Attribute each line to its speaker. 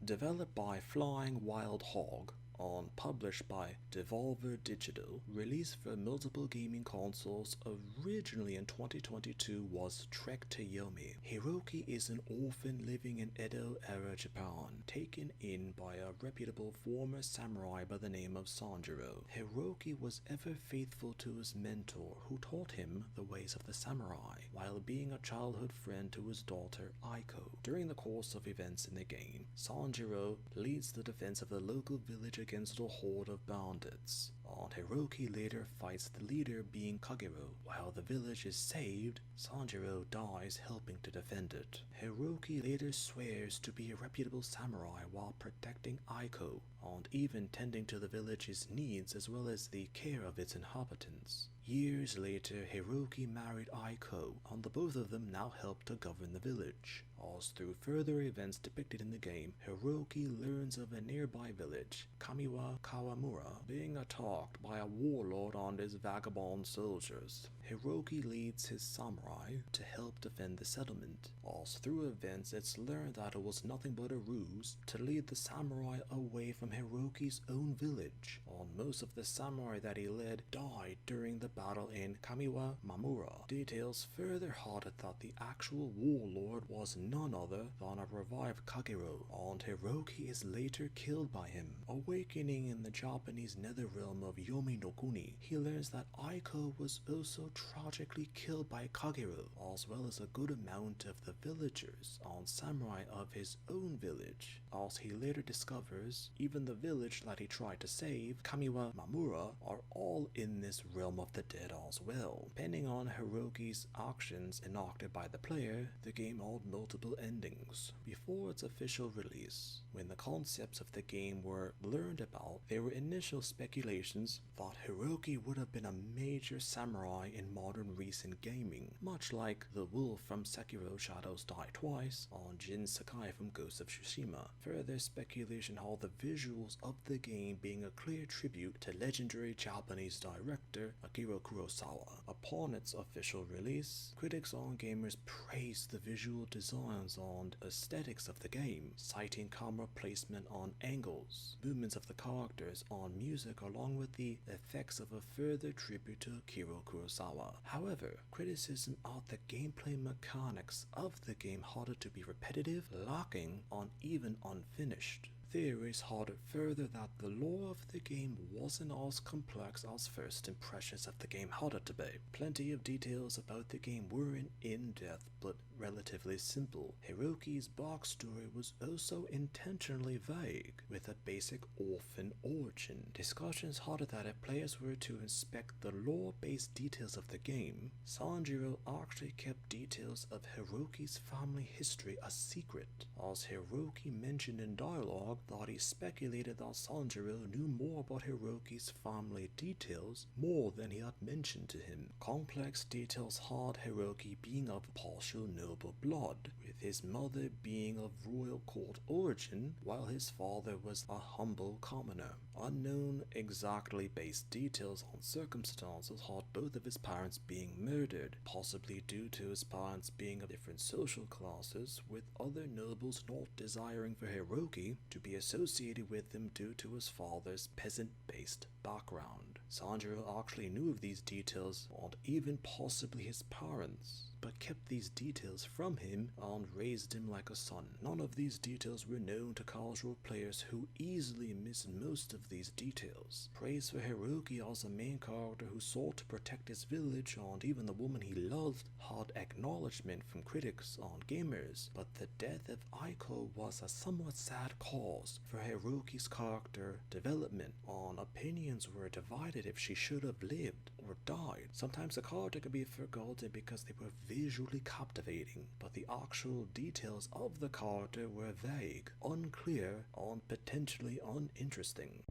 Speaker 1: Developed by Flying Wild Hog, published by Devolver Digital, released for multiple gaming consoles originally in 2022, was Trek To Yomi. Hiroki is an orphan living in Edo-era Japan, taken in by a reputable former samurai by the name of Sanjiro. Hiroki was ever faithful to his mentor, who taught him the ways of the samurai, while being a childhood friend to his daughter Aiko. During the course of events in the game, Sanjiro leads the defense of the local village against a horde of bandits. Hiroki later fights the leader, being Kagero. While the village is saved, Sanjiro dies helping to defend it. Hiroki later swears to be a reputable samurai while protecting Aiko, and even tending to the village's needs as well as the care of its inhabitants. Years later, Hiroki married Aiko, and the both of them now help to govern the village. As through further events depicted in the game, Hiroki learns of a nearby village, Kamiwa Kawamura, being attacked by a warlord and his vagabond soldiers. Hiroki leads his samurai to help defend the settlement. As through events, it's learned that it was nothing but a ruse to lead the samurai away from Hiroki's own village, and most of the samurai that he led died during the battle in Kamiwa Mamura. Details further hinted that the actual warlord was none other than a revived Kagero, and Hiroki is later killed by him. Awakening in the Japanese netherrealm of Yomi no Kuni, he learns that Aiko was also tragically killed by Kagero, as well as a good amount of the villagers and samurai of his own village. As he later discovers, even the village that he tried to save, Kamiwa Mamura, are all in this realm of the dead as well. Depending on Hiroki's actions enacted by the player, the game had multiple endings. Before its official release, when the concepts of the game were learned about, there were initial speculations that Hiroki would have been a major samurai in modern recent gaming, much like the wolf from Sekiro Shadows Die Twice and Jin Sakai from Ghost of Tsushima. Further speculation had the visuals of the game being a clear tribute to legendary Japanese director Akira Kurosawa. Upon its official release, critics and gamers praised the visual designs and aesthetics of the game, citing camera placement on angles, movements of the characters, and music, along with the effects of a further tribute to Akira Kurosawa. However, criticism of the gameplay mechanics of the game had to be repetitive, lacking, and even unfinished. Theories had it further that the lore of the game wasn't as complex as first impressions of the game had it to be. Plenty of details about the game weren't in-depth but relatively simple. Hiroki's backstory was also intentionally vague, with a basic orphan origin. Discussions had it that if players were to inspect the lore-based details of the game, Sanjiro actually kept details of Hiroki's family history a secret, as Hiroki mentioned in dialogue that he speculated that Sanjiro knew more about Hiroki's family details more than he had mentioned to him. Complex details had Hiroki being of partial noble blood, with his mother being of royal court origin, while his father was a humble commoner. Unknown exactly based details on circumstances had both of his parents being murdered, possibly due to his parents being of different social classes, with other nobles not desiring for Hiroki to be associated with him due to his father's peasant-based background. Sanjiro actually knew of these details and even possibly his parents, but kept these details from him and raised him like a son. None of these details were known to casual players who easily missed most of these details. Praise for Hiroki as a main character who sought to protect his village and even the woman he loved had acknowledgement from critics and gamers, but the death of Aiko was a somewhat sad cause for Hiroki's character development, and opinions were divided if she should have lived or died. Sometimes a character could be forgotten because they were visually captivating, but the actual details of the character were vague, unclear, and potentially uninteresting.